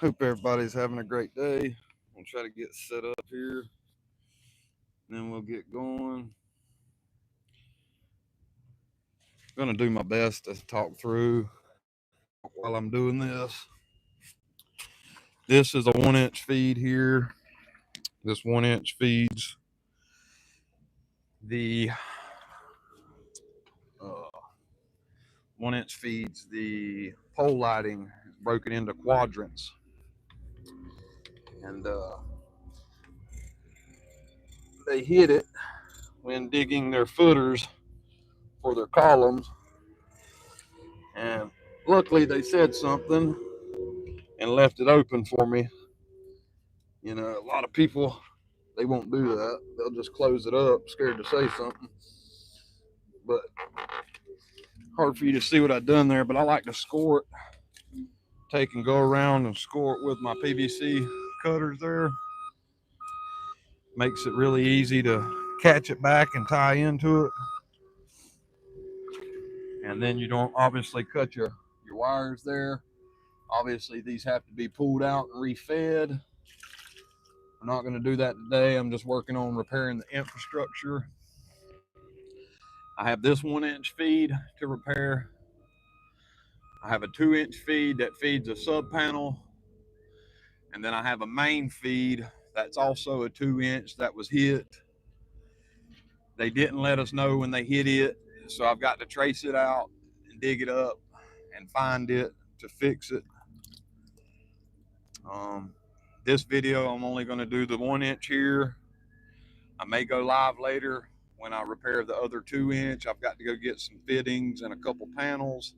Hope everybody's having a great day. I'll try to get set up here, and then we'll get going. I'm gonna do my best to talk through while I'm doing this. This is a 1-inch feed here. This 1-inch feeds the uh, 1-inch feeds the pole lighting broken into quadrants, and they hit it when digging their footers for their columns. And luckily, they said something and left it open for me. You know, a lot of people, they won't do that. They'll just close it up, scared to say something. But hard for you to see what I've done there. But I like to score it, take and go around and score it with my PVC cutters there. Makes it really easy to catch it back and tie into it. And then you don't obviously cut your wires there. Obviously, these have to be pulled out and refed. I'm not going to do that today. I'm just working on repairing the infrastructure. I have this 1-inch feed to repair. I have a 2-inch feed that feeds a sub panel. And then I have a main feed that's also a 2-inch that was hit. They didn't let us know when they hit it. So I've got to trace it out and dig it up and find it to fix it. This video, I'm only going to do the 1-inch here. I may go live later when I repair the other 2-inch. I've got to go get some fittings and a couple panels,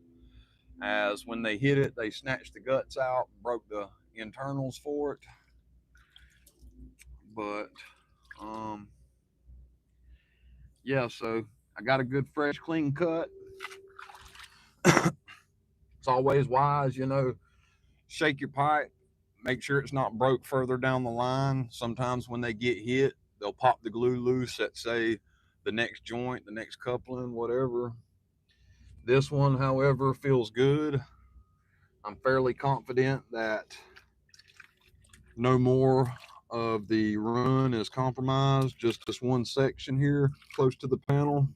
as when they hit it, they snatched the guts out, broke the internals for it. But yeah, so I got a good fresh clean cut. It's always wise, you know, shake your pipe, make sure it's not broke further down the line. Sometimes when they get hit, they'll pop the glue loose at, say, the next joint, the next coupling, whatever. This one, however, feels good. I'm fairly confident that no more of the run is compromised, just this one section here close to the panel.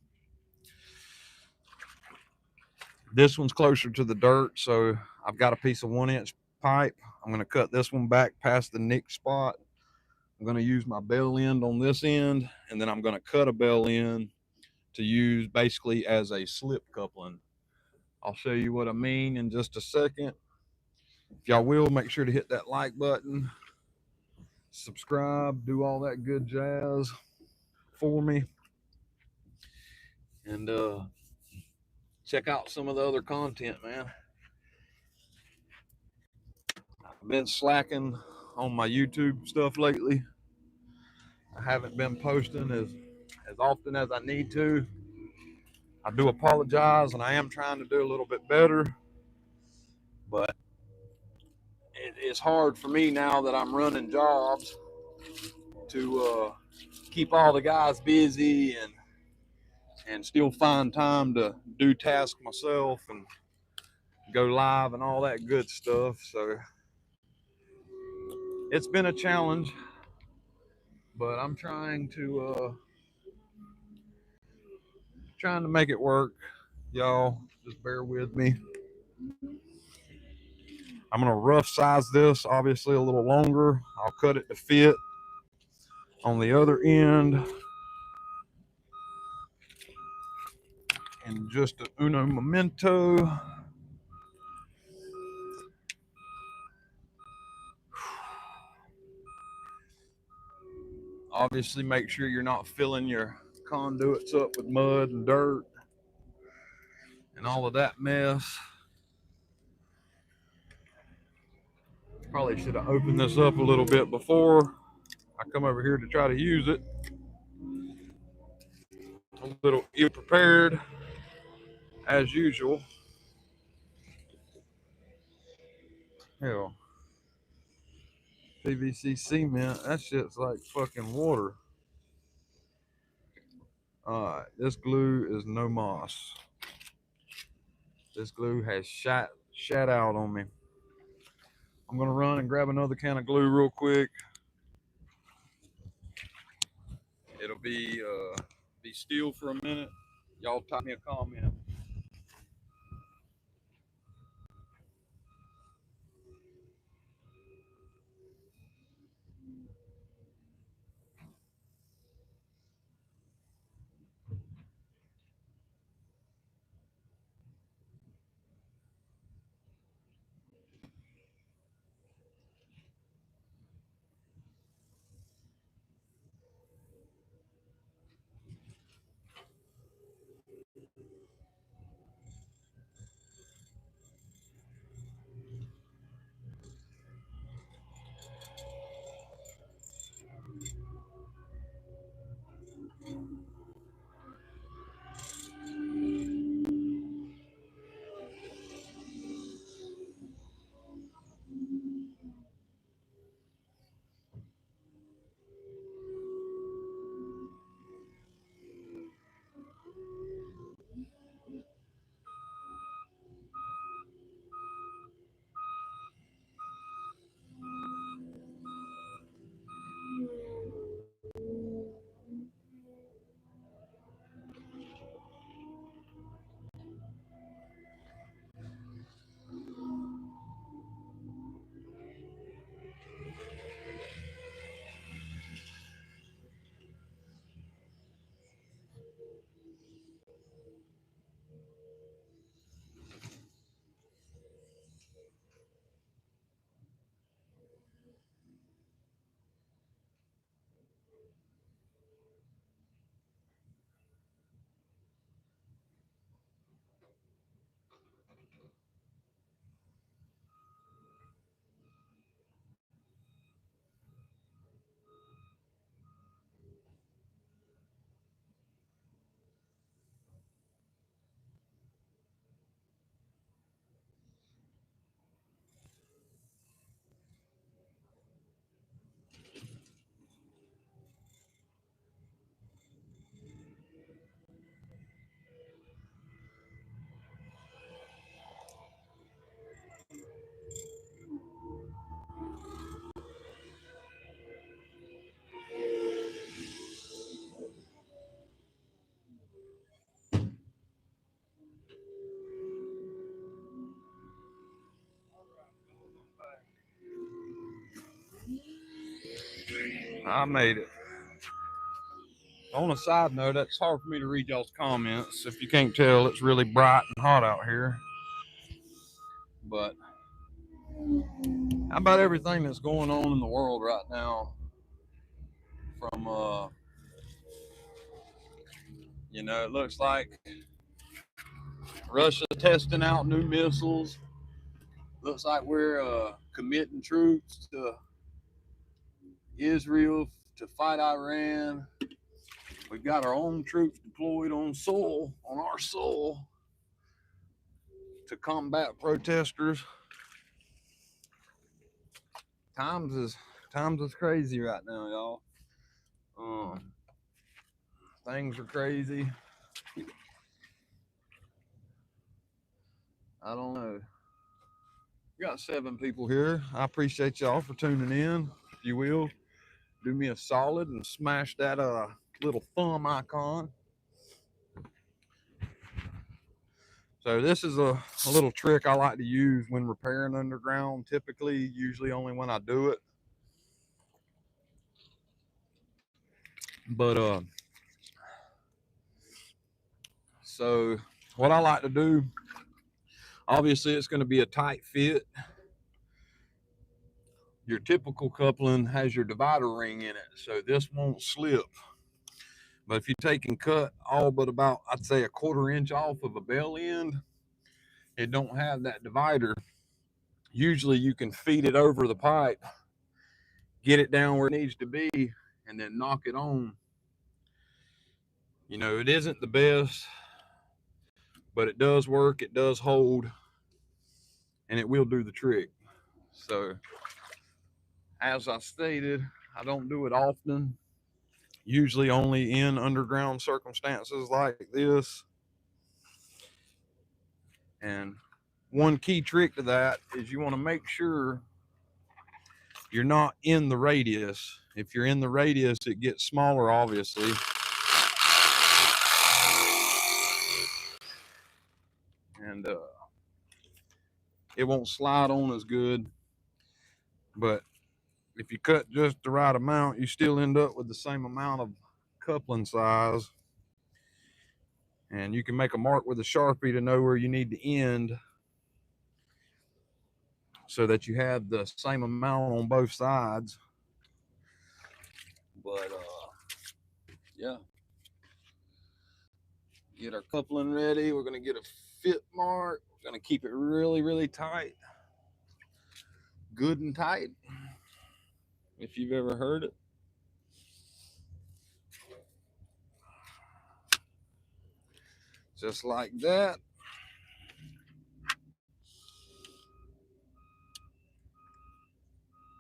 This one's closer to the dirt, so I've got a piece of 1-inch pipe. I'm going to cut this one back past the nick spot. I'm going to use my bell end on this end, and then I'm going to cut a bell end to use basically as a slip coupling. I'll show you what I mean in just a second. If y'all will, make sure to hit that like button, subscribe, do all that good jazz for me, and check out some of the other content, man. I've been slacking on my YouTube stuff lately. I haven't been posting as often as I need to. I do apologize, and I am trying to do a little bit better, but it's hard for me now that I'm running jobs to keep all the guys busy and still find time to do tasks myself and go live and all that good stuff. So it's been a challenge, but I'm trying to make it work. Y'all just bear with me. I'm gonna rough size this, obviously a little longer. I'll cut it to fit on the other end. And just a uno momento. Obviously, make sure you're not filling your conduits up with mud and dirt and all of that mess. Probably should have opened this up a little bit before I come over here to try to use it. A little ill prepared as usual. Hell, PVC cement, that shit's like fucking water. Alright, this glue is no moss. This glue has shat out on me. I'm gonna run and grab another can of glue real quick. It'll be still for a minute. Y'all type me a comment. I made it. On a side note, it's hard for me to read y'all's comments. If you can't tell, it's really bright and hot out here. But how about everything that's going on in the world right now? From it looks like Russia testing out new missiles. Looks like we're committing troops to Israel to fight Iran. We've got our own troops deployed on our soil, to combat protesters. Times is crazy right now, y'all. Things are crazy. I don't know. We got 7 people here. I appreciate y'all for tuning in. If you will, do me a solid and smash that little thumb icon. So this is a little trick I like to use when repairing underground, usually only when I do it. But so what I like to do, obviously it's going to be a tight fit. Your typical coupling has your divider ring in it, so this won't slip. But if you take and cut all but about, I'd say, a 1/4 inch off of a bell end, it don't have that divider. Usually you can feed it over the pipe, get it down where it needs to be, and then knock it on. It isn't the best, but it does work, it does hold, and it will do the trick. So, as I stated, I don't do it often, usually only in underground circumstances like this. And one key trick to that is you want to make sure you're not in the radius. If you're in the radius, it gets smaller, obviously. And it won't slide on as good. But if you cut just the right amount, you still end up with the same amount of coupling size. And you can make a mark with a Sharpie to know where you need to end, so that you have the same amount on both sides. But yeah, get our coupling ready. We're gonna get a fit mark. We're gonna keep it really, really tight, good and tight, if you've ever heard it. Just like that.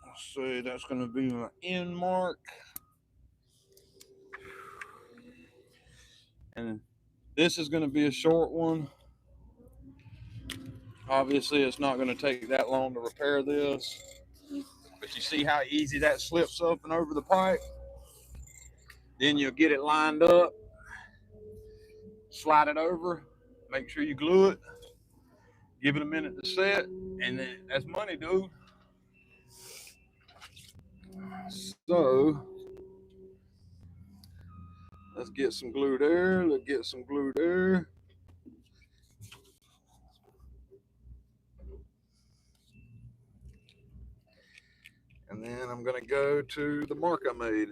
Let's see, that's gonna be my end mark. And this is gonna be a short one. Obviously, it's not gonna take that long to repair this. But you see how easy that slips up and over the pipe? Then you'll get it lined up, slide it over, make sure you glue it, give it a minute to set, and then that's money, dude. So let's get some glue there. Let's get some glue there. And then I'm gonna go to the mark I made.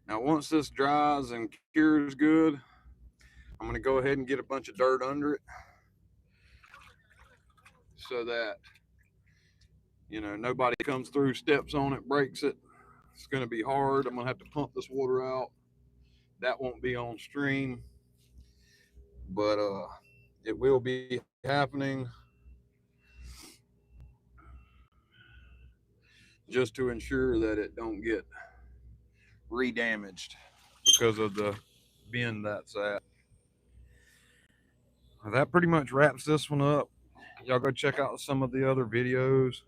Now, once this dries and cures good, I'm gonna go ahead and get a bunch of dirt under it, so that, you know, nobody comes through, steps on it, breaks it. It's gonna be hard. I'm gonna have to pump this water out. That won't be on stream, but it will be happening, just to ensure that it don't get re-damaged because of the bend that's at. That pretty much wraps this one up. Y'all go check out some of the other videos.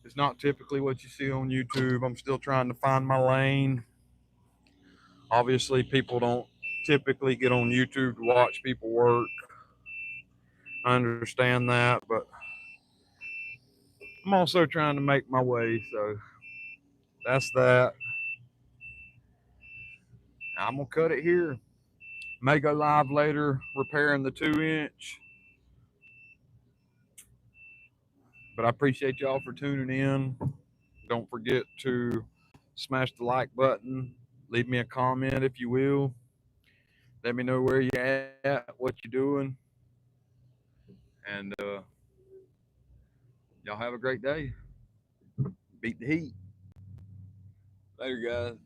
It's not typically what you see on YouTube. I'm still trying to find my lane. Obviously, people don't typically get on YouTube to watch people work. I understand that, but I'm also trying to make my way, so that's that. I'm gonna cut it here. May go live later repairing the 2-inch. But I appreciate y'all for tuning in. Don't forget to smash the like button. Leave me a comment if you will. Let me know where you're at, what you're doing. And y'all have a great day. Beat the heat. Later, guys.